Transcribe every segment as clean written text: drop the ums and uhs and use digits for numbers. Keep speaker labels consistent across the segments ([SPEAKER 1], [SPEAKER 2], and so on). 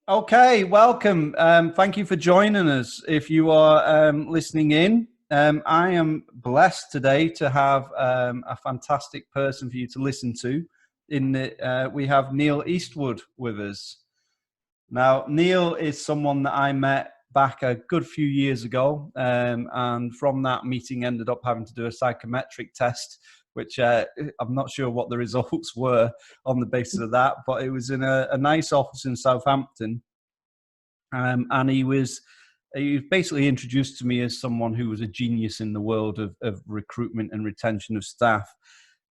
[SPEAKER 1] Okay, welcome. Thank you for joining us. If you are listening in, I am blessed today to have a fantastic person for you to listen to. We have Neil Eastwood with us. Now, Neil is someone that I met back a good few years ago, and from that meeting ended up having to do a psychometric test, which I'm not sure what the results were on the basis of that, but it was in a nice office in Southampton. And he was basically introduced to me as someone who was a genius in the world of recruitment and retention of staff.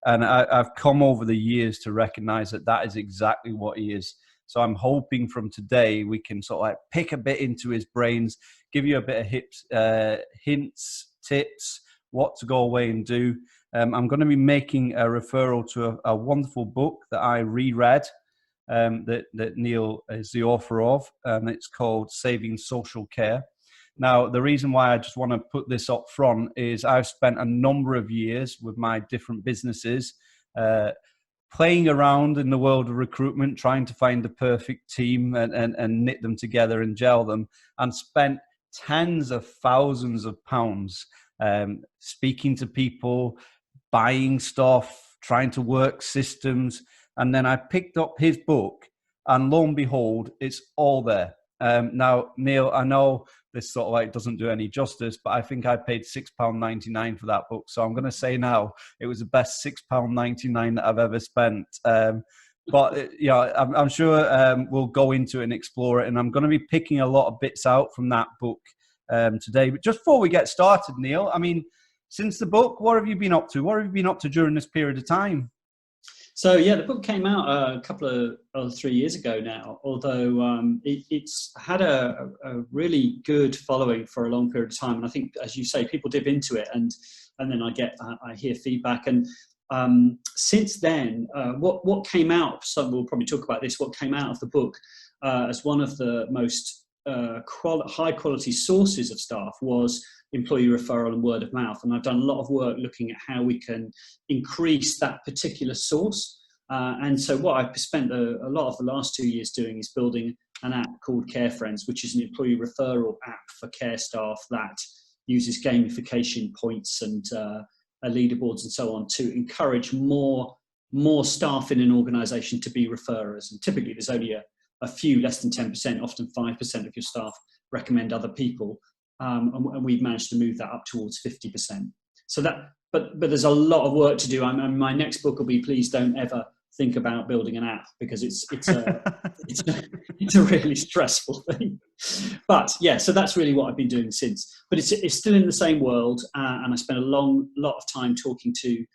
[SPEAKER 1] And I've come over the years to recognize that that is exactly what he is. So I'm hoping from today we can sort of like pick a bit into his brains, give you a bit of hints, tips, what to go away and do. I'm going to be making a referral to a wonderful book that I reread. That Neil is the author of, and it's called Saving Social Care. Now, the reason why I just want to put this up front is I've spent a number of years with my different businesses playing around in the world of recruitment, trying to find the perfect team and knit them together and gel them, and spent tens of thousands of pounds speaking to people, buying stuff, trying to work systems. And then I picked up his book, and lo and behold, it's all there. Now, Neil, I know this sort of like doesn't do any justice, but I think I paid £6.99 for that book. So I'm going to say now it was the best £6.99 that I've ever spent. But yeah, I'm sure we'll go into it and explore it. And I'm going to be picking a lot of bits out from that book today. But just before we get started, Neil, I mean, since the book, what have you been up to? What have you been up to during this period of time?
[SPEAKER 2] So yeah, the book came out a couple of 3 years ago now, although it's had a really good following for a long period of time. And I think, as you say, people dip into it and then I hear feedback. And since then, what came out, so we'll probably talk about this, what came out of the book as one of the most high quality sources of staff was employee referral and word of mouth. And I've done a lot of work looking at how we can increase that particular source. And so what I've spent a lot of the last 2 years doing is building an app called Care Friends, which is an employee referral app for care staff that uses gamification points and leaderboards and so on to encourage more staff in an organization to be referrers. And typically there's only a few, less than 10%, often 5% of your staff recommend other people. And we've managed to move that up towards 50%. So but there's a lot of work to do. My next book will be Please Don't Ever Think About Building an App, because it's a really stressful thing. But yeah, so that's really what I've been doing since. But it's still in the same world, and I spent a lot of time talking to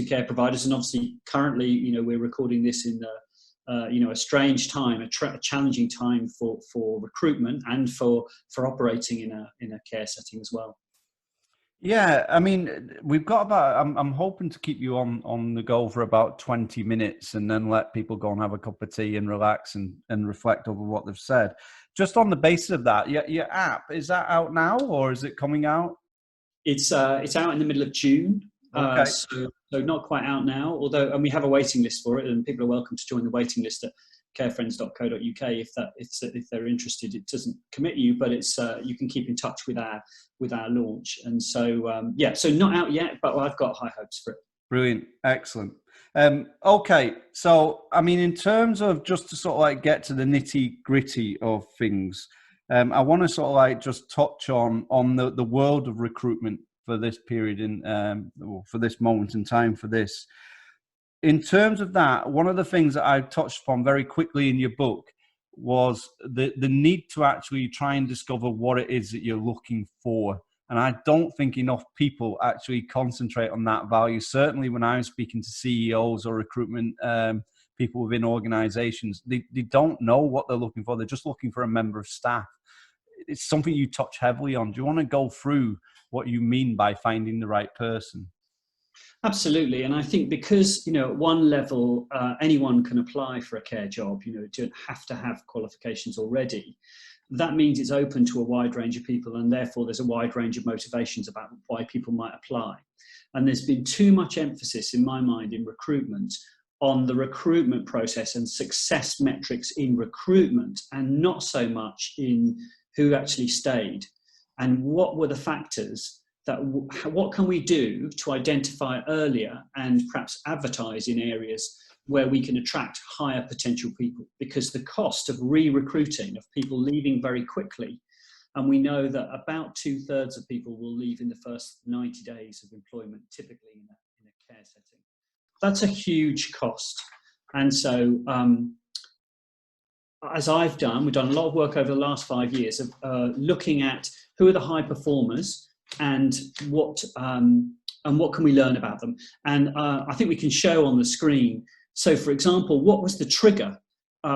[SPEAKER 2] care providers. And obviously, currently, we're recording this in a strange time, a challenging time for recruitment and for operating in a care setting as well.
[SPEAKER 1] Yeah, I mean, we've got about. I'm hoping to keep you on the go for about 20 minutes, and then let people go and have a cup of tea and relax and reflect over what they've said. Just on the basis of that, your app, is that out now or is it coming out?
[SPEAKER 2] It's out in the middle of June.
[SPEAKER 1] Okay.
[SPEAKER 2] So not quite out now, and we have a waiting list for it, and people are welcome to join the waiting list at carefriends.co.uk if they're interested. It doesn't commit you, but it's you can keep in touch with our launch. And so so not out yet, but I've got high hopes for it.
[SPEAKER 1] Brilliant, excellent. Okay, so I mean, in terms of just to sort of like get to the nitty gritty of things, I want to sort of like just touch on the world of recruitment for this period for this moment in time for this. In terms of that, one of the things that I touched upon very quickly in your book was the need to actually try and discover what it is that you're looking for. And I don't think enough people actually concentrate on that value. Certainly when I'm speaking to CEOs or recruitment people within organizations, they don't know what they're looking for. They're just looking for a member of staff. It's something you touch heavily on. Do you want to go through what you mean by finding the right person?
[SPEAKER 2] Absolutely. And I think because, at one level, anyone can apply for a care job, you don't have to have qualifications already. That means it's open to a wide range of people, and therefore there's a wide range of motivations about why people might apply. And there's been too much emphasis in my mind in recruitment on the recruitment process and success metrics in recruitment, and not so much in who actually stayed and what were the factors that, what can we do to identify earlier and perhaps advertise in areas where we can attract higher potential people, because the cost of re-recruiting, of people leaving very quickly, and we know that about 2/3 of people will leave in the first 90 days of employment, typically in a care setting. That's a huge cost. And so, as I've done, we've done a lot of work over the last 5 years of looking at who are the high performers and what can we learn about them. And I think we can show on the screen. So, for example, what was the trigger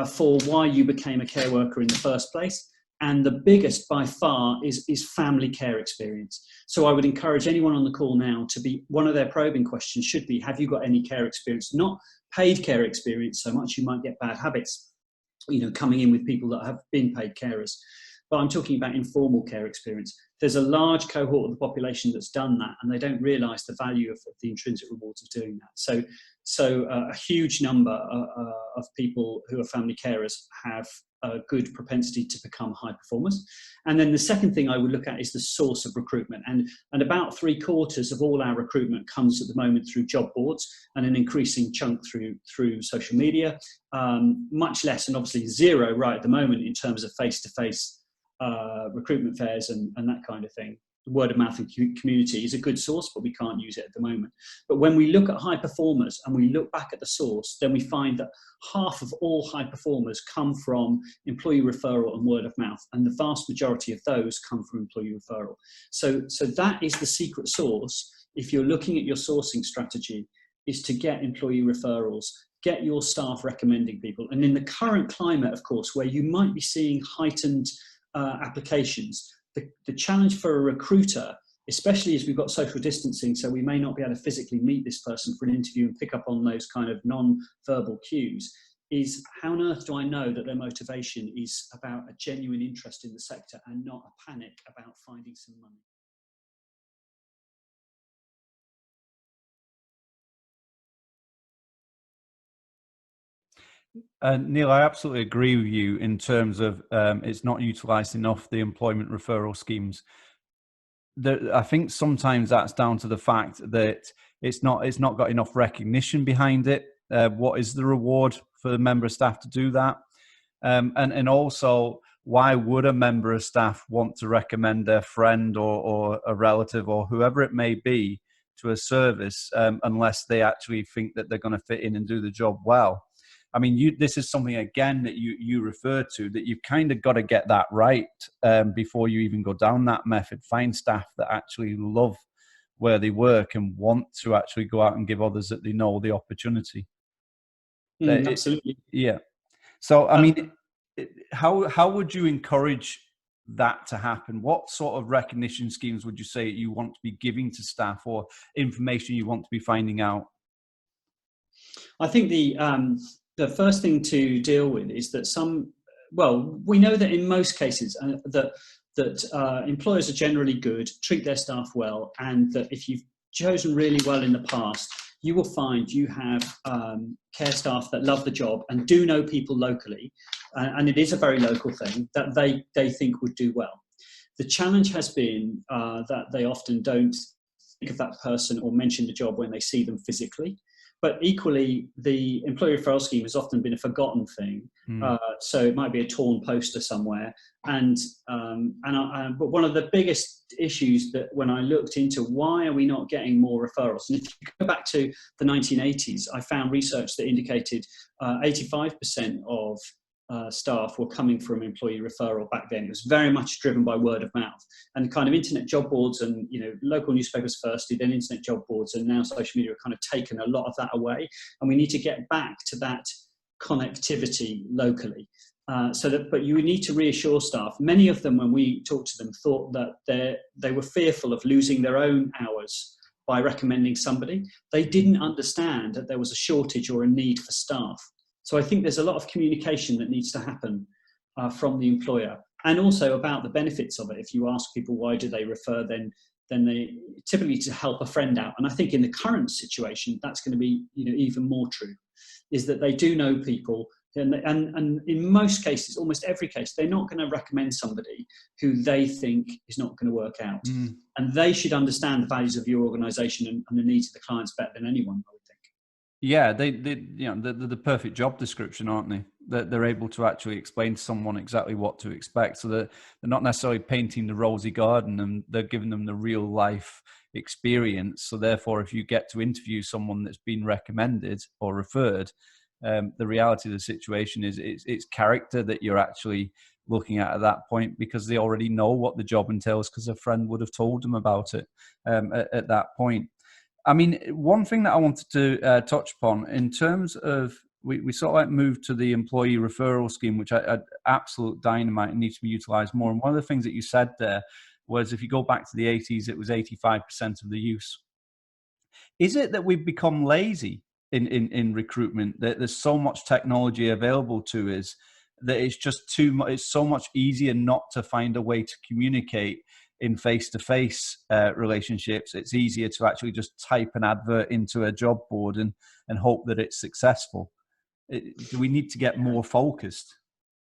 [SPEAKER 2] for why you became a care worker in the first place? And the biggest by far is family care experience. So I would encourage anyone on the call now to be, one of their probing questions should be, have you got any care experience? Not paid care experience so much, you might get bad habits, you know, coming in with people that have been paid carers. But I'm talking about informal care experience. There's a large cohort of the population that's done that, and they don't realise the value of the intrinsic rewards of doing that. So a huge number of people who are family carers have a good propensity to become high performers. And then the second thing I would look at is the source of recruitment. And about 3/4 of all our recruitment comes at the moment through job boards, and an increasing chunk through social media. Much less, and obviously zero right at the moment in terms of face-to-face recruitment fairs and that kind of thing. Word of mouth and community is a good source, but we can't use it at the moment. But when we look at high performers and we look back at the source, then we find that half of all high performers come from employee referral and word of mouth, and the vast majority of those come from employee referral. So that is the secret sauce. If you're looking at your sourcing strategy, is to get employee referrals, get your staff recommending people. And in the current climate, of course, where you might be seeing heightened applications, the challenge for a recruiter, especially as we've got social distancing, so we may not be able to physically meet this person for an interview and pick up on those kind of non-verbal cues, is how on earth do I know that their motivation is about a genuine interest in the sector and not a panic about finding some money?
[SPEAKER 1] Neil, I absolutely agree with you in terms of it's not utilised enough, the employment referral schemes. I think sometimes that's down to the fact that it's not got enough recognition behind it. What is the reward for the member of staff to do that? And also, why would a member of staff want to recommend their friend or a relative or whoever it may be to a service unless they actually think that they're going to fit in and do the job well? I mean, this is something, again, that you refer to, that you've kind of got to get that right before you even go down that method. Find staff that actually love where they work and want to actually go out and give others that they know the opportunity.
[SPEAKER 2] Absolutely.
[SPEAKER 1] Yeah. So, I mean, how would you encourage that to happen? What sort of recognition schemes would you say you want to be giving to staff, or information you want to be finding out?
[SPEAKER 2] I think the first thing to deal with is that we know that in most cases that employers are generally good, treat their staff well, and that if you've chosen really well in the past, you will find you have care staff that love the job and do know people locally, and it is a very local thing that they think would do well. The challenge has been that they often don't think of that person or mention the job when they see them physically. But equally, the employee referral scheme has often been a forgotten thing. So it might be a torn poster somewhere. But one of the biggest issues that when I looked into why are we not getting more referrals, and if you go back to the 1980s, I found research that indicated 85% of staff were coming from employee referral back then. It was very much driven by word of mouth, and kind of internet job boards and, you know, local newspapers first, then internet job boards, and now social media have kind of taken a lot of that away, and we need to get back to that connectivity locally. But you need to reassure staff. Many of them, when we talked to them, thought that they were fearful of losing their own hours by recommending somebody. They didn't understand that there was a shortage or a need for staff. So I think there's a lot of communication that needs to happen from the employer, and also about the benefits of it. If you ask people why do they refer, then then they typically to help a friend out. And I think in the current situation, that's going to be, even more true, is that they do know people. And in most cases, almost every case, they're not going to recommend somebody who they think is not going to work out. And they should understand the values of your organization and the needs of the clients better than anyone, I would think.
[SPEAKER 1] Yeah, they're the perfect job description, aren't they? They're able to actually explain to someone exactly what to expect. So they're not necessarily painting the rosy garden, and they're giving them the real life experience. So therefore, if you get to interview someone that's been recommended or referred, the reality of the situation is it's character that you're actually looking at that point, because they already know what the job entails because a friend would have told them about it at that point. I mean, one thing that I wanted to touch upon in terms of, we sort of like moved to the employee referral scheme, which I absolute dynamite and needs to be utilized more. And one of the things that you said there was, if you go back to the 80s, it was 85% of the use. Is it that we've become lazy in recruitment, that there's so much technology available to us that it's just too much, it's so much easier not to find a way to communicate in face-to-face relationships? It's easier to actually just type an advert into a job board and hope that it's successful. Do we need to get more focused?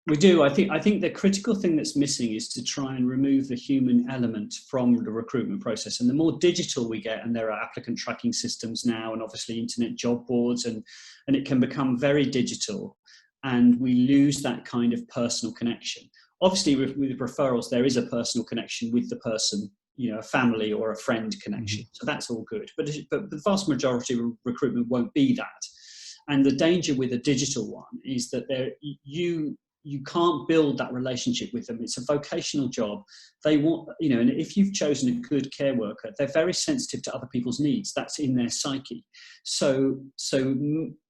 [SPEAKER 2] We do. I think the critical thing that's missing is to try and remove the human element from the recruitment process. And the more digital we get, and there are applicant tracking systems now, and obviously internet job boards, and it can become very digital, and we lose that kind of personal connection. Obviously, with referrals, there is a personal connection with the person, a family or a friend connection. So that's all good. But the vast majority of recruitment won't be that. And the danger with a digital one is that you can't build that relationship with them. It's a vocational job. They want, and if you've chosen a good care worker, they're very sensitive to other people's needs. That's in their psyche. So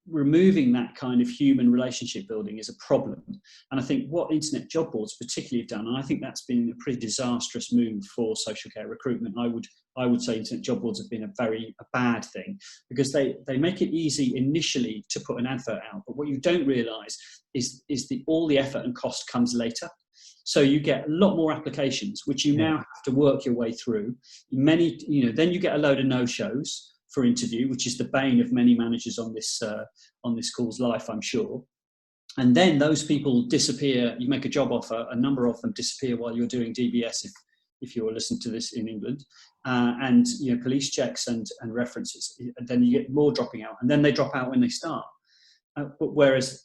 [SPEAKER 2] removing that kind of human relationship building is a problem. And I think what internet job boards particularly have done, and I think that's been a pretty disastrous move for social care recruitment. I would say internet job boards have been a bad thing, because they make it easy initially to put an advert out, but what you don't realise is all the effort and cost comes later. So you get a lot more applications, which you now have to work your way through. Then you get a load of no-shows for interview, which is the bane of many managers on this call's life, I'm sure. And then those people disappear. You make a job offer, a number of them disappear while you're doing DBS, if you're listening to this in England, and police checks and references. And then you get more dropping out, and then they drop out when they start. But whereas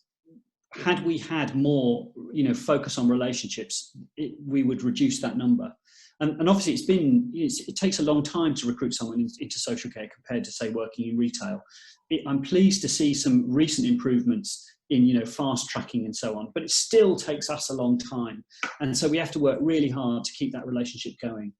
[SPEAKER 2] had we had more, focus on relationships, we would reduce that number. And obviously it takes a long time to recruit someone into social care compared to, say, working in retail. I'm pleased to see some recent improvements in, fast tracking and so on, but it still takes us a long time. And so we have to work really hard to keep that relationship going.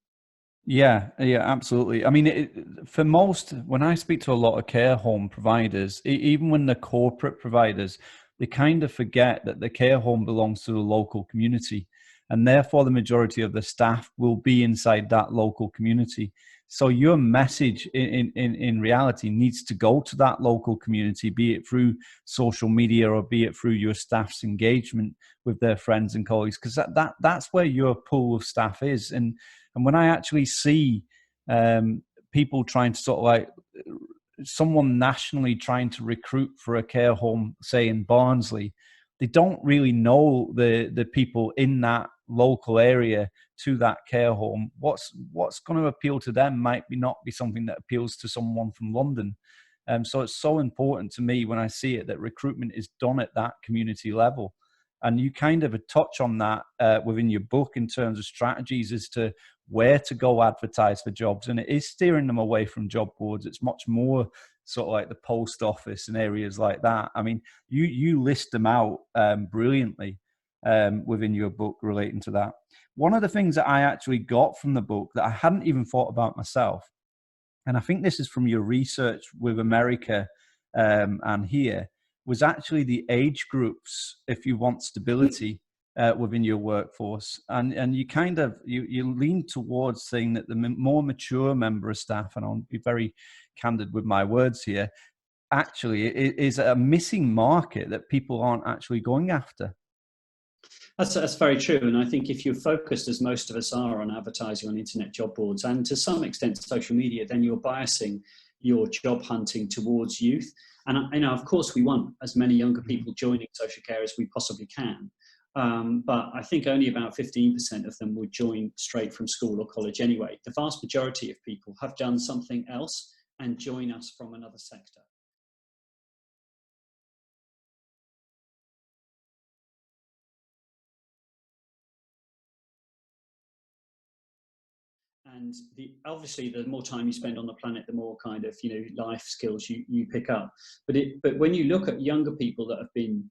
[SPEAKER 1] Yeah, absolutely. I mean, for most, when I speak to a lot of care home providers, even when they're corporate providers, they kind of forget that the care home belongs to the local community, and therefore the majority of the staff will be inside that local community. So your message in reality needs to go to that local community, be it through social media or be it through your staff's engagement with their friends and colleagues, because that's where your pool of staff is. And when I actually see people trying to sort of like, someone nationally trying to recruit for a care home, say in Barnsley, they don't really know the people in that local area to that care home. What's going to appeal to them might not be something that appeals to someone from London. So it's so important to me when I see it that recruitment is done at that community level. And you kind of touch on that within your book in terms of strategies as to where to go advertise for jobs. And it is steering them away from job boards. It's much more sort of like the post office and areas like that. I mean, you list them out brilliantly within your book relating to that. One of the things that I actually got from the book that I hadn't even thought about myself, and I think this is from your research with America and here, was actually the age groups if you want stability within your workforce. And you kind of, you lean towards saying that the more mature member of staff, and I'll be very candid with my words here, actually is a missing market that people aren't actually going after.
[SPEAKER 2] That's very true. And I think if you're focused, as most of us are, on advertising on internet job boards and to some extent social media, then you're biasing your job hunting towards youth. And of course, we want as many younger people joining social care as we possibly can. But I think only about 15% of them would join straight from school or college anyway. The vast majority of people have done something else and join us from another sector. And obviously, the more time you spend on the planet, the more kind of life skills you pick up. But when you look at younger people that have been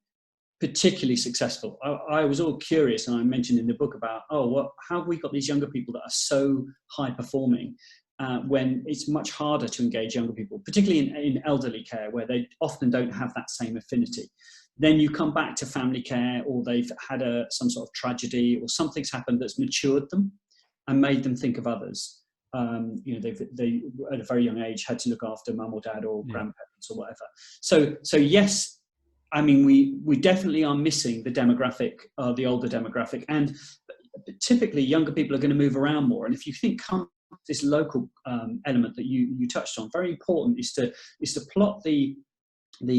[SPEAKER 2] particularly successful, I was all curious, and I mentioned in the book about how have we got these younger people that are so high performing when it's much harder to engage younger people, particularly in elderly care, where they often don't have that same affinity. Then you come back to family care, or they've had some sort of tragedy, or something's happened that's matured them and made them think of others. They at a very young age had to look after mum or dad or grandparents or whatever. So yes, I mean, we definitely are missing the demographic, the older demographic, and typically younger people are going to move around more. And if you think this local element that you touched on, very important is to plot the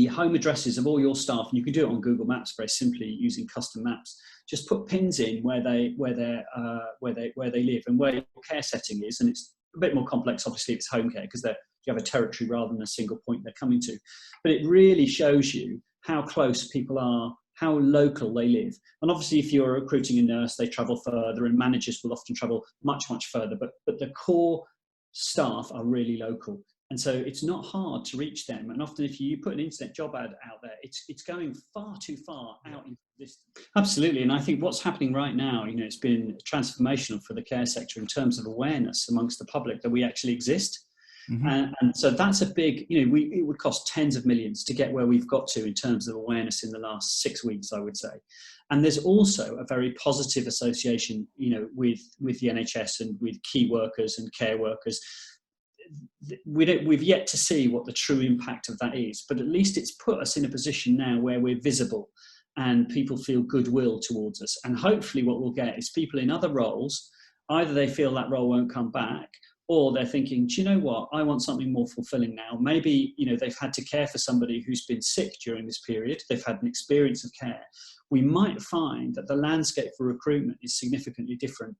[SPEAKER 2] home addresses of all your staff, and you can do it on Google Maps very simply using custom maps. Just put pins in where they live and where your care setting is, and it's a bit more complex obviously if it's home care, because you have a territory rather than a single point they're coming to. But it really shows you how close people are, how local they live. And obviously if you're recruiting a nurse, they travel further, and managers will often travel much further, but the core staff are really local. And so it's not hard to reach them. And often if you put an internet job ad out there, it's going far too far out into this. Absolutely. And I think what's happening right now, it's been transformational for the care sector in terms of awareness amongst the public that we actually exist. Mm-hmm. And so that's a big, it would cost tens of millions to get where we've got to in terms of awareness in the last 6 weeks, I would say. And there's also a very positive association, with the NHS and with key workers and care workers. We've yet to see what the true impact of that is, but at least it's put us in a position now where we're visible and people feel goodwill towards us. And hopefully what we'll get is people in other roles, either they feel that role won't come back, or they're thinking, do you know what, I want something more fulfilling now. Maybe, they've had to care for somebody who's been sick during this period. They've had an experience of care. We might find that the landscape for recruitment is significantly different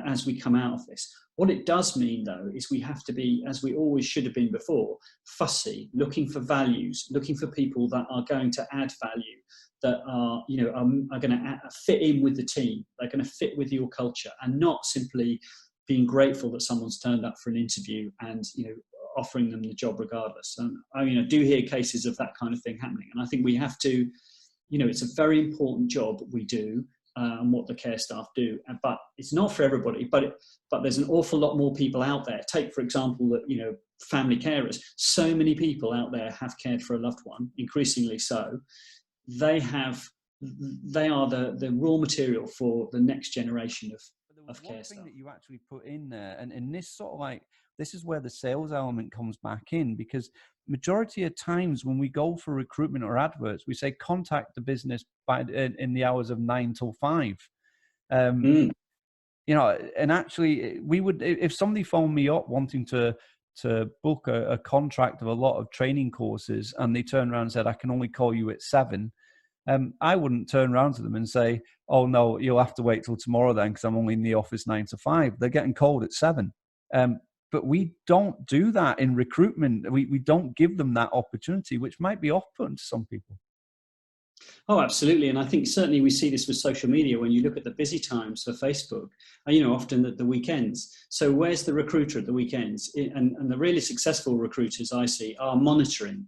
[SPEAKER 2] as we come out of this. What it does mean, though, is we have to be, as we always should have been before, fussy, looking for values, looking for people that are going to add value, that are going to fit in with the team, they're going to fit with your culture, and not simply being grateful that someone's turned up for an interview and offering them the job regardless. And I do hear cases of that kind of thing happening, and I think we have to, it's a very important job we do. And what the care staff do, but it's not for everybody. But there's an awful lot more people out there. Take, for example, that family carers. So many people out there have cared for a loved one, increasingly so. They are the raw material for the next generation of care staff.
[SPEAKER 1] One thing that you actually put in there, and this sort of this is where the sales element comes back in, because majority of times when we go for recruitment or adverts, we say contact the business in the hours of 9 till 5. And actually we would, if somebody phoned me up wanting to book a contract of a lot of training courses, and they turned around and said, I can only call you at 7. I wouldn't turn around to them and say, oh no, you'll have to wait till tomorrow then, because I'm only in the office 9 to 5. They're getting called at 7. But we don't do that in recruitment. We don't give them that opportunity, which might be off-putting to some people.
[SPEAKER 2] Oh, absolutely. And I think certainly we see this with social media when you look at the busy times for Facebook, often at the weekends. So where's the recruiter at the weekends? And the really successful recruiters I see are monitoring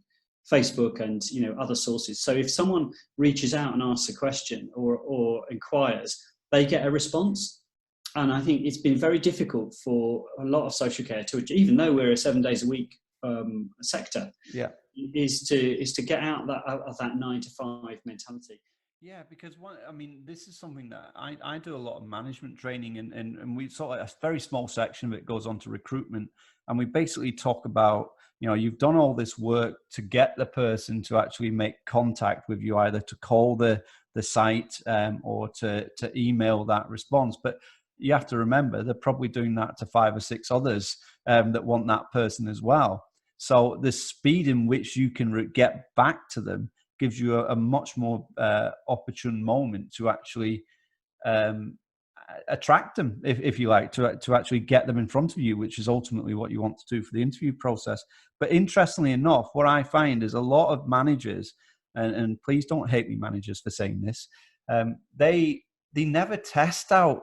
[SPEAKER 2] Facebook and other sources. So if someone reaches out and asks a question or inquires, they get a response. And I think it's been very difficult for a lot of social care to, even though we're a 7 days a week sector, is to get out of that 9 to 5 mentality.
[SPEAKER 1] Yeah, because this is something that I do a lot of management training, and we sort of, a very small section of it goes on to recruitment, and we basically talk about, you've done all this work to get the person to actually make contact with you, either to call the the site or to email that response. But you have to remember, they're probably doing that to 5 or 6 others that want that person as well. So the speed in which you can get back to them gives you a much more opportune moment to actually attract them, if you like, to actually get them in front of you, which is ultimately what you want to do for the interview process. But interestingly enough, what I find is a lot of managers, and please don't hate me, managers, for saying this, they never test out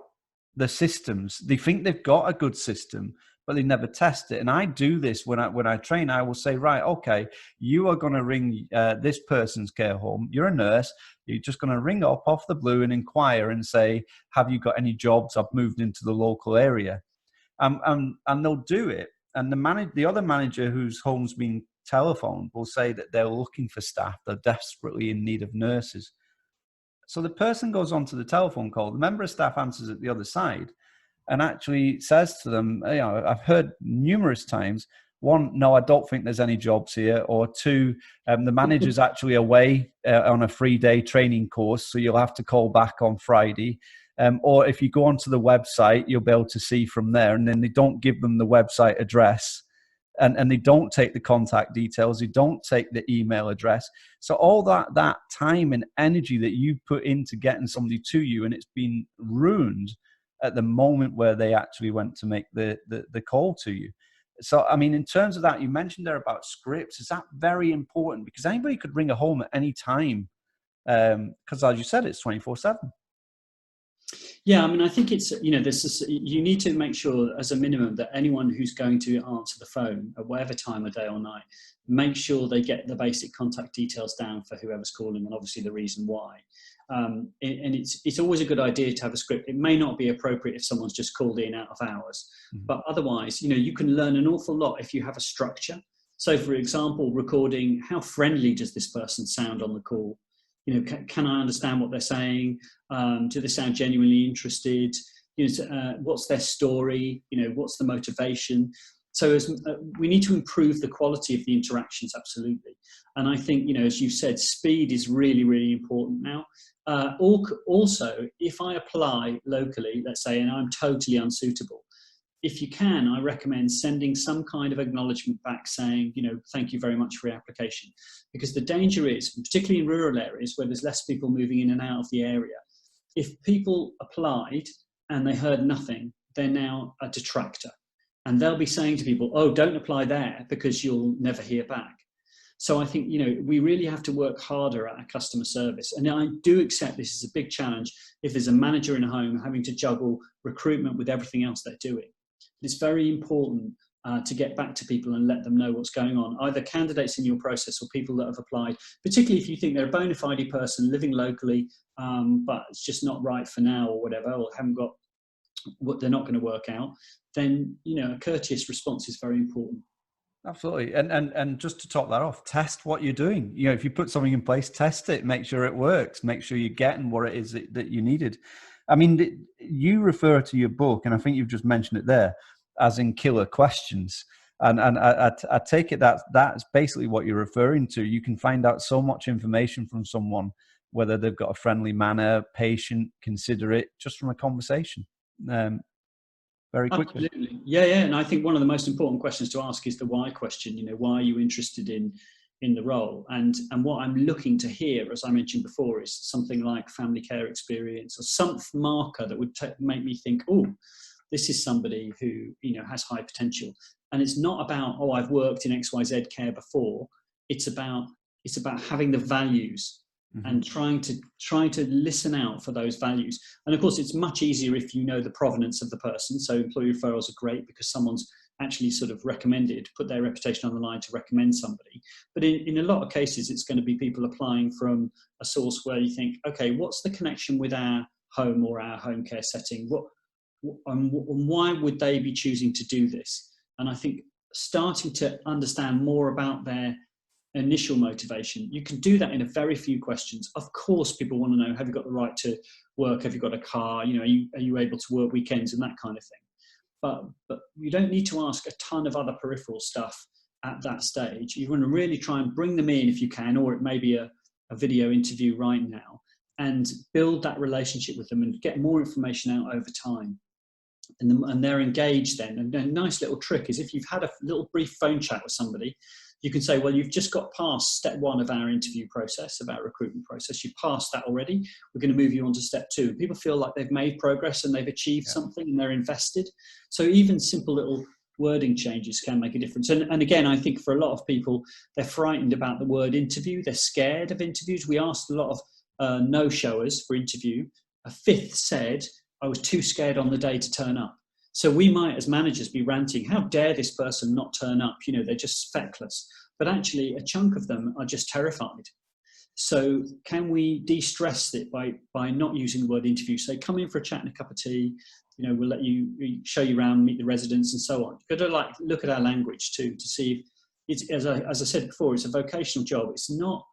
[SPEAKER 1] the systems. They think they've got a good system, but they never test it. And I do this when I train. I will say, right, okay, you are going to ring this person's care home. You're a nurse. You're just going to ring up off the blue and inquire and say, have you got any jobs? I've moved into the local area. And they'll do it. And the other manager whose home's been telephoned will say that they're looking for staff. They're desperately in need of nurses. So the person goes on to the telephone call. The member of staff answers at the other side and actually says to them, I've heard numerous times, 1, no, I don't think there's any jobs here, or 2, the manager's actually away on a 3-day training course, so you'll have to call back on Friday. Or if you go onto the website, you'll be able to see from there. And then they don't give them the website address, and they don't take the contact details. They don't take the email address. So all that time and energy that you put into getting somebody to you, and it's been ruined at the moment where they actually went to make the call to you. So, I mean, in terms of that, you mentioned there about scripts. Is that very important? Because anybody could ring a home at any time. Because as you said, it's 24/7.
[SPEAKER 2] Yeah, I mean, I think it's, you need to make sure as a minimum that anyone who's going to answer the phone at whatever time of day or night, make sure they get the basic contact details down for whoever's calling and obviously the reason why. And it's always a good idea to have a script. It may not be appropriate if someone's just called in out of hours, but otherwise, you can learn an awful lot if you have a structure. So for example, recording, how friendly does this person sound on the call? Can I understand what they're saying? Do they sound genuinely interested? What's their story? What's the motivation? So we need to improve the quality of the interactions, absolutely. And I think, as you said, speed is really, really important now. Also, if I apply locally, let's say, and I'm totally unsuitable, if you can, I recommend sending some kind of acknowledgement back saying, thank you very much for your application. Because the danger is, particularly in rural areas where there's less people moving in and out of the area, if people applied and they heard nothing, they're now a detractor. And they'll be saying to people, oh, don't apply there because you'll never hear back. So I think, we really have to work harder at our customer service. And I do accept this is a big challenge if there's a manager in a home having to juggle recruitment with everything else they're doing. It's very important to get back to people and let them know what's going on, either candidates in your process or people that have applied, particularly if you think they're a bona fide person living locally, but it's just not right for now or whatever, or haven't got what they're not going to work out, then, a courteous response is very important.
[SPEAKER 1] Absolutely. And just to top that off, test what you're doing. If you put something in place, test it, make sure it works, make sure you're getting what it is that you needed. I mean, you refer to your book, and I think you've just mentioned it there, as in killer questions. And I take it that's basically what you're referring to. You can find out so much information from someone, whether they've got a friendly manner, patient, considerate, just from a conversation. Very quickly.
[SPEAKER 2] Absolutely. Yeah. And I think one of the most important questions to ask is the why question. Why are you interested in the role? And what I'm looking to hear, as I mentioned before, is something like family care experience or some marker that would make me think, oh, this is somebody who has high potential. And it's not about, oh, I've worked in XYZ care before. It's about having the values. Mm-hmm. And trying to listen out for those values. And of course, it's much easier if you know the provenance of the person. So employee referrals are great because someone's actually sort of put their reputation on the line to recommend somebody. But in a lot of cases, it's going to be people applying from a source where you think, okay, what's the connection with our home or our home care setting? Why would they be choosing to do this? And I think starting to understand more about their initial motivation, you can do that in a very few questions. Of course, people want to know, have you got the right to work? Have you got a car? Are you able to work weekends and that kind of thing? But you don't need to ask a ton of other peripheral stuff at that stage. You want to really try and bring them in if you can, or it may be a video interview right now, and build that relationship with them and get more information out over time. And they're engaged then. And a nice little trick is if you've had a little brief phone chat with somebody, you can say, well, you've just got past step 1 of our interview process, of our recruitment process. You've passed that already. We're going to move you on to step 2. And people feel like they've made progress and they've achieved something and they're invested. So even simple little wording changes can make a difference. And again, I think for a lot of people, they're frightened about the word interview. They're scared of interviews. We asked a lot of no-showers for interview. A fifth said, I was too scared on the day to turn up. So we might, as managers, be ranting, how dare this person not turn up? You know, they're just feckless. But actually, a chunk of them are just terrified. So can we de-stress it by not using the word interview? Say, come in for a chat and a cup of tea. You know, we'll let you, show you around, meet the residents and so on. You've got to look at our language too, to see if it's, as I said before, it's a vocational job. It's not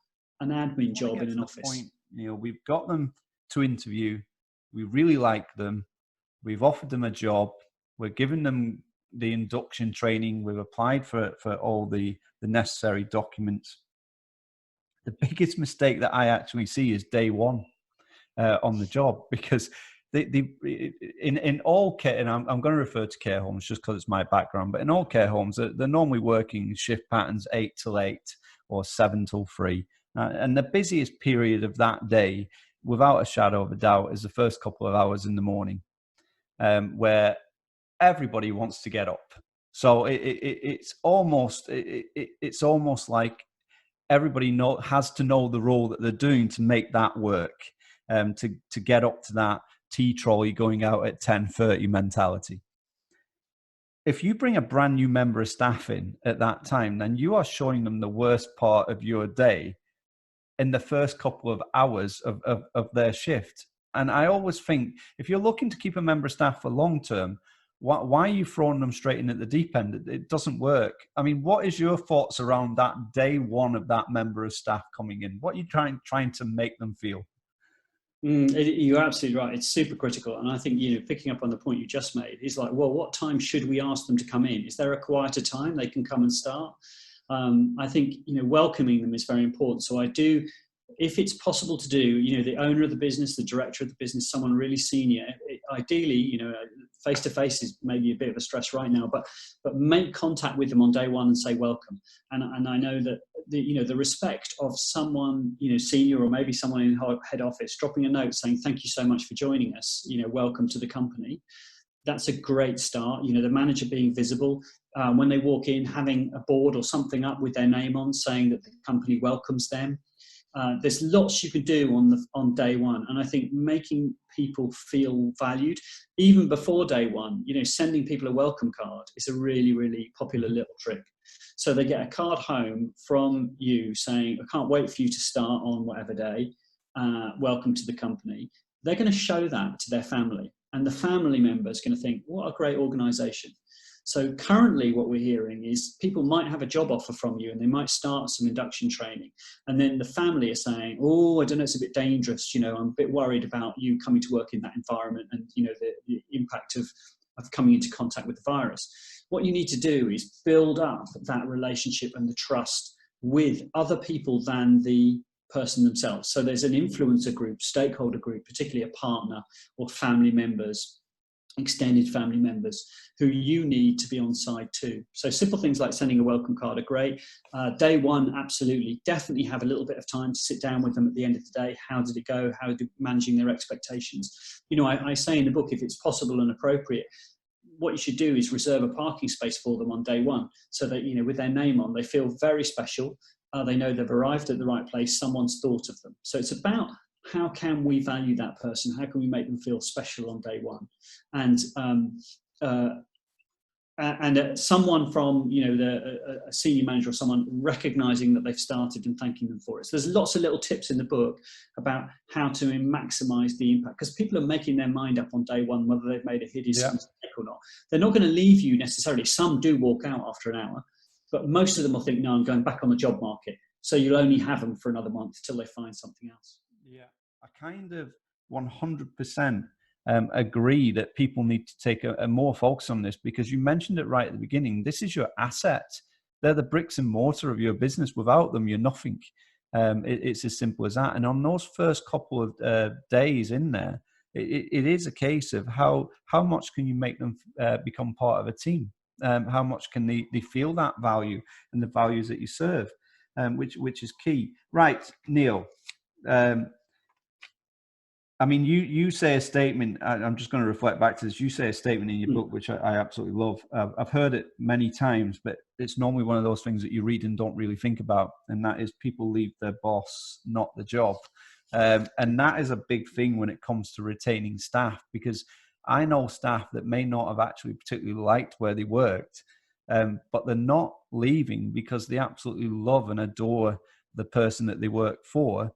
[SPEAKER 2] an admin job in an office.
[SPEAKER 1] Point, Neil, we've got them to interview. We really like them. We've offered them a job. We're giving them the induction training. We've applied for all the necessary documents. The biggest mistake that I actually see is day 1 on the job, because in all care, and I'm going to refer to care homes just because it's my background, but in all care homes, they're normally working shift patterns 8 till 8 or 7 till 3. And the busiest period of that day, without a shadow of a doubt, is the first couple of hours in the morning, where everybody wants to get up. So it's almost like everybody has to know the role that they're doing to make that work, to get up to that tea trolley going out at 10:30 mentality. If you bring a brand new member of staff in at that time, then you are showing them the worst part of your day in the first couple of hours of their shift. And I always think, if you're looking to keep a member of staff for long term, why are you throwing them straight in at the deep end? It doesn't work. I mean, what is your thoughts around that day 1 of that member of staff coming in? What are you trying to make them feel?
[SPEAKER 2] You're absolutely right. It's super critical. And I think, picking up on the point you just made, is like, well, what time should we ask them to come in? Is there a quieter time they can come and start? I think, welcoming them is very important. So I do, if it's possible to do, the owner of the business, the director of the business, someone really senior, ideally, face-to-face is maybe a bit of a stress right now, but make contact with them on day 1 and say welcome. And I know that the respect of someone, senior, or maybe someone in head office, dropping a note saying, thank you so much for joining us, welcome to the company. That's a great start. The manager being visible, when they walk in, having a board or something up with their name on, saying that the company welcomes them. There's lots you can do on day 1, and I think making people feel valued even before day 1. Sending people a welcome card is a really, really popular little trick. So they get a card home from you saying, "I can't wait for you to start on whatever day. Welcome to the company." They're going to show that to their family, and the family member is going to think, "What a great organisation." So currently what we're hearing is people might have a job offer from you and they might start some induction training. And then the family are saying, oh, I don't know, it's a bit dangerous. I'm a bit worried about you coming to work in that environment and, the impact of coming into contact with the virus. What you need to do is build up that relationship and the trust with other people than the person themselves. So there's an influencer group, stakeholder group, particularly a partner or family members, extended family members who you need to be on side too. So simple things like sending a welcome card are great. Day 1, absolutely. Definitely have a little bit of time to sit down with them at the end of the day. How did it go? How are they managing their expectations? I say in the book, if it's possible and appropriate, what you should do is reserve a parking space for them on day 1 so that, with their name on, they feel very special. They know they've arrived at the right place. Someone's thought of them. So it's about how can we value that person? How can we make them feel special on day 1? And someone from, a senior manager or someone recognizing that they've started and thanking them for it. So there's lots of little tips in the book about how to maximize the impact, because people are making their mind up on day 1 whether they've made a hideous mistake or not. They're not going to leave you necessarily. Some do walk out after an hour, but most of them will think, no, I'm going back on the job market. So you'll only have them for another month till they find something else.
[SPEAKER 1] Yeah, I kind of 100% agree that people need to take a more focus on this, because you mentioned it right at the beginning. This is your asset. They're the bricks and mortar of your business. Without them, you're nothing. It's as simple as that. And on those first couple of days in there, it is a case of how much can you make them become part of a team? How much can they feel that value and the values that you serve, which is key. Right, Neil. I mean, you say a statement. I'm just going to reflect back to this. You say a statement in your book, which I absolutely love. I've heard it many times, but it's normally one of those things that you read and don't really think about. And that is, people leave their boss, not the job. And that is a big thing when it comes to retaining staff, because I know staff that may not have actually particularly liked where they worked, but they're not leaving because they absolutely love and adore the person that they work for,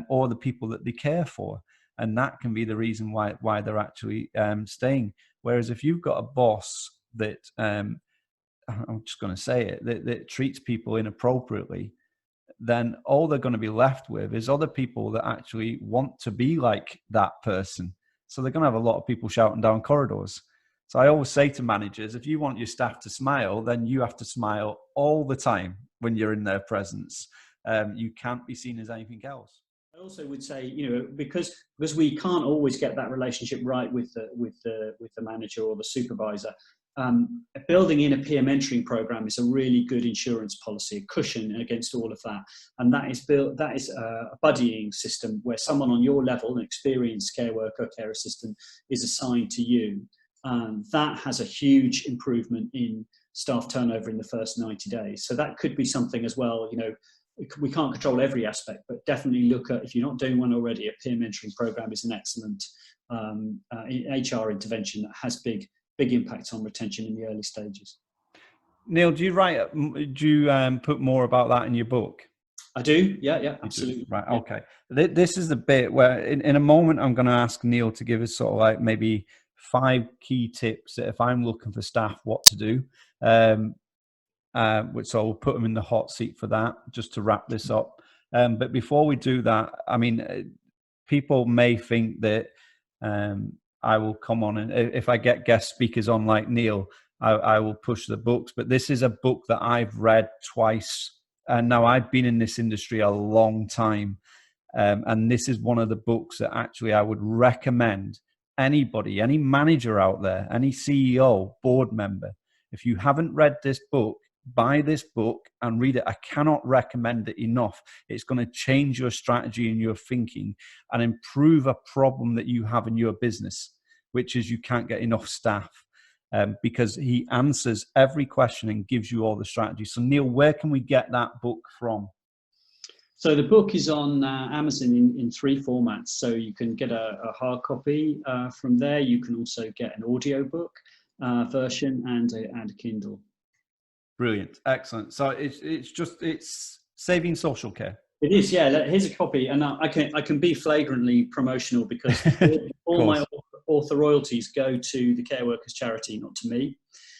[SPEAKER 1] or the people that they care for. And that can be the reason why they're actually staying. Whereas if you've got a boss that, I'm just going to say it, that treats people inappropriately, then all they're going to be left with is other people that actually want to be like that person. So they're going to have a lot of people shouting down corridors. So I always say to managers, if you want your staff to smile, then you have to smile all the time when you're in their presence. You can't be seen as anything else.
[SPEAKER 2] I also would say, because we can't always get that relationship right with the manager or the supervisor, building in a peer mentoring program is a really good insurance policy, a cushion against all of that. And that is a buddying system where someone on your level, an experienced care worker, care assistant, is assigned to you. That has a huge improvement in staff turnover in the first 90 days. So that could be something as well. We can't control every aspect, but definitely look at, if you're not doing one already, a peer mentoring program is an excellent HR intervention that has big impacts on retention in the early stages.
[SPEAKER 1] Neil, do you put more about that in your book?
[SPEAKER 2] I do. Yeah, absolutely.
[SPEAKER 1] Right.
[SPEAKER 2] Yeah.
[SPEAKER 1] Okay. This is the bit where in a moment, I'm going to ask Neil to give us sort of like maybe 5 key tips that if I'm looking for staff, what to do. So I'll put them in the hot seat for that, just to wrap this up. But before we do that, I mean, people may think that I will come on, and if I get guest speakers on like Neil, I will push the books. But this is a book that I've read twice, and now I've been in this industry a long time, and this is one of the books that actually I would recommend anybody, any manager out there, any CEO, board member. If you haven't read this book, buy this book and read it. I cannot recommend it enough. It's going to change your strategy and your thinking and improve a problem that you have in your business, which is you can't get enough staff, because he answers every question and gives you all the strategies. So Neil, where can we get that book from?
[SPEAKER 2] So the book is on Amazon in 3 formats. So you can get a hard copy from there. You can also get an audio book version and a Kindle.
[SPEAKER 1] Brilliant, excellent. So it's Saving Social Care.
[SPEAKER 2] It is, yeah. Here's a copy, and I can be flagrantly promotional because all my author royalties go to the Care Workers Charity, not to me.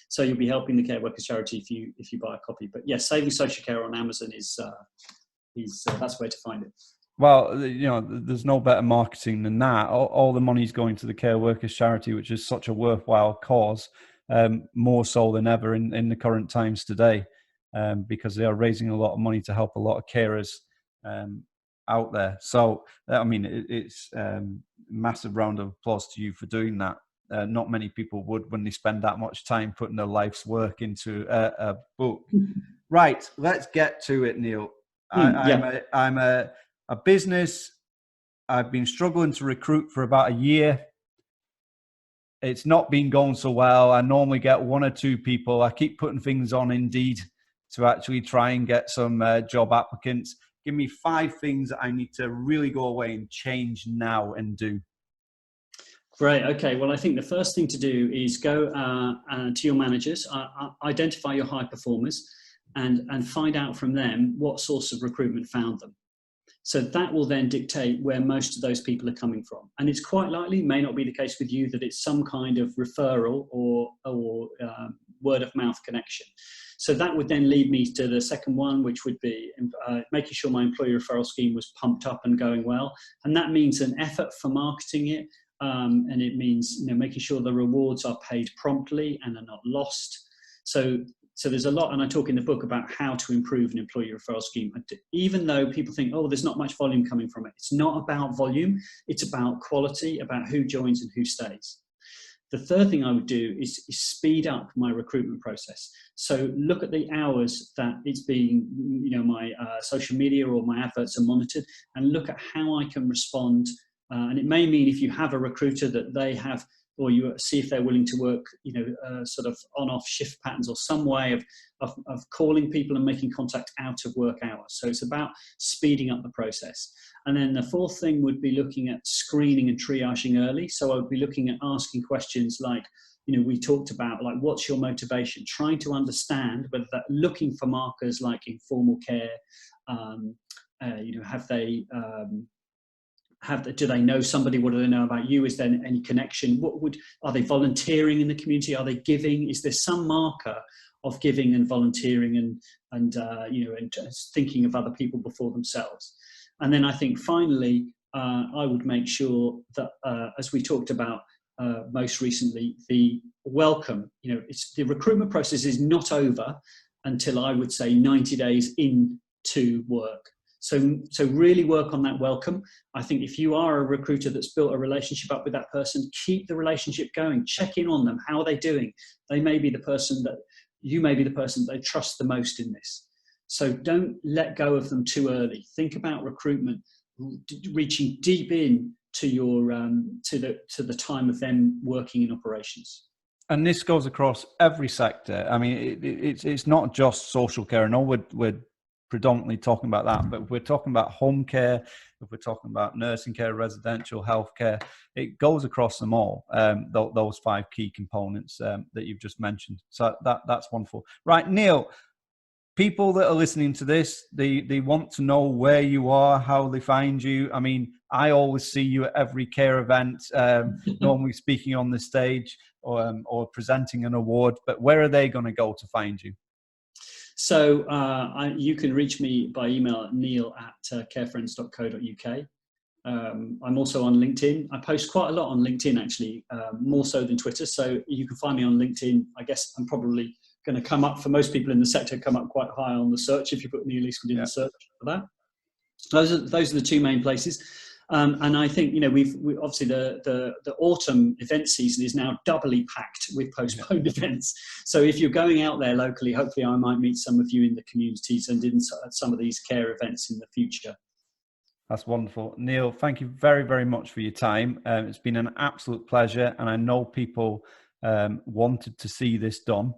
[SPEAKER 2] So you'll be helping the Care Workers Charity if you buy a copy. But yes, Saving Social Care on Amazon is that's where to find it.
[SPEAKER 1] Well, there's no better marketing than that. All the money's going to the Care Workers Charity, which is such a worthwhile cause. More so than ever in the current times today, because they are raising a lot of money to help a lot of carers out there. So, I mean, it's massive round of applause to you for doing that. Not many people would when they spend that much time putting their life's work into a book. Right, let's get to it, Neil. I'm a business. I've been struggling to recruit for about a year. It's not been going so well. I normally get 1 or 2 people. I keep putting things on Indeed to actually try and get some job applicants. Give me 5 things that I need to really go away and change now and do.
[SPEAKER 2] Great. Okay. Well, I think the first thing to do is go to your managers, identify your high performers, and find out from them what source of recruitment found them. So that will then dictate where most of those people are coming from. And it's quite likely, may not be the case with you, that it's some kind of referral or word of mouth connection. So that would then lead me to the second one, which would be making sure my employee referral scheme was pumped up and going well. And that means an effort for marketing it. And it means making sure the rewards are paid promptly and are not lost. So So there's a lot, and I talk in the book about how to improve an employee referral scheme. Even though people think, oh, there's not much volume coming from it. It's not about volume. It's about quality, about who joins and who stays. The third thing I would do is speed up my recruitment process. So look at the hours that it's being, my social media or my adverts are monitored, and look at how I can respond. And it may mean if you have a recruiter that they have, or you see if they're willing to work, sort of on-off shift patterns or some way of calling people and making contact out of work hours. So it's about speeding up the process. And then the fourth thing would be looking at screening and triaging early. So I would be looking at asking questions like, we talked about, like, what's your motivation? Trying to understand whether that, looking for markers like informal care, do they know somebody? What do they know about you? Is there any connection? Are they volunteering in the community? Are they giving? Is there some marker of giving and volunteering and thinking of other people before themselves? And then I think finally, I would make sure that, as we talked about most recently, the welcome. The recruitment process is not over until, I would say, 90 days into work. So really work on that welcome. I think if you are a recruiter that's built a relationship up with that person, keep the relationship going. Check in on them. How are they doing? You may be the person that they trust the most in this. So don't let go of them too early. Think about recruitment reaching deep in to your to the time of them working in operations.
[SPEAKER 1] And this goes across every sector. I mean, it's not just social care. I know we're predominantly talking about that, but if we're talking about home care, if we're talking about nursing care, residential healthcare, it goes across them all. Those 5 key components that you've just mentioned. So that's wonderful. Right, Neil. People that are listening to this, they want to know where you are, how they find you. I mean, I always see you at every care event, normally speaking on the stage or presenting an award. But where are they going to go to find you?
[SPEAKER 2] So you can reach me by email at neil@carefriends.co.uk. I'm also on LinkedIn. I post quite a lot on LinkedIn, actually, more so than Twitter. So you can find me on LinkedIn. I guess I'm probably going to come up, for most people in the sector, come up quite high on the search if you put Neil Eastwood in the search for that. Those are the 2 main places. And I think, we obviously the autumn event season is now doubly packed with postponed events. So if you're going out there locally, hopefully I might meet some of you in the communities and in some of these care events in the future.
[SPEAKER 1] That's wonderful. Neil, thank you very, very much for your time. It's been an absolute pleasure. And I know people wanted to see this done.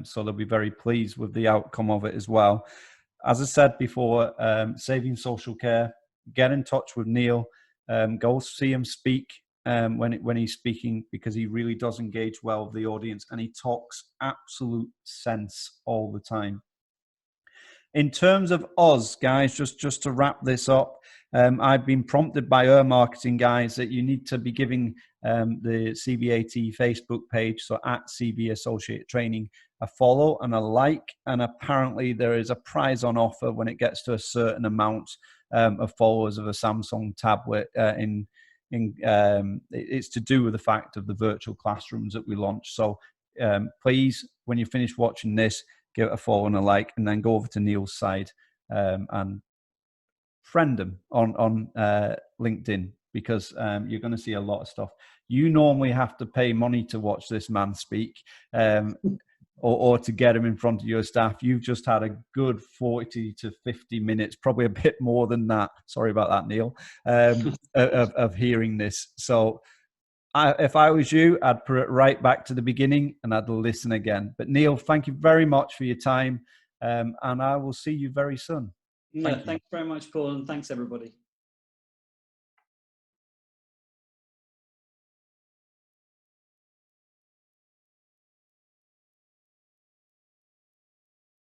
[SPEAKER 1] So they'll be very pleased with the outcome of it as well. As I said before, Saving Social Care, get in touch with Neil, go see him speak when he's speaking, because he really does engage well with the audience and he talks absolute sense all the time. In terms of us, guys, just to wrap this up, I've been prompted by our marketing guys that you need to be giving the CBAT Facebook page, so at CB Associate Training, a follow and a like. And apparently there is a prize on offer when it gets to a certain amount of followers of a Samsung tablet. It's to do with the fact of the virtual classrooms that we launched. So please, when you finish watching this, give it a follow and a like, and then go over to Neil's side and friend him on LinkedIn, because you're going to see a lot of stuff. You normally have to pay money to watch this man speak or to get him in front of your staff. You've just had a good 40 to 50 minutes, probably a bit more than that. Sorry about that, Neil, of hearing this. So if I was you, I'd put it right back to the beginning and I'd listen again. But Neil, thank you very much for your time, and I will see you very soon.
[SPEAKER 2] Thanks very much, Paul, and thanks everybody.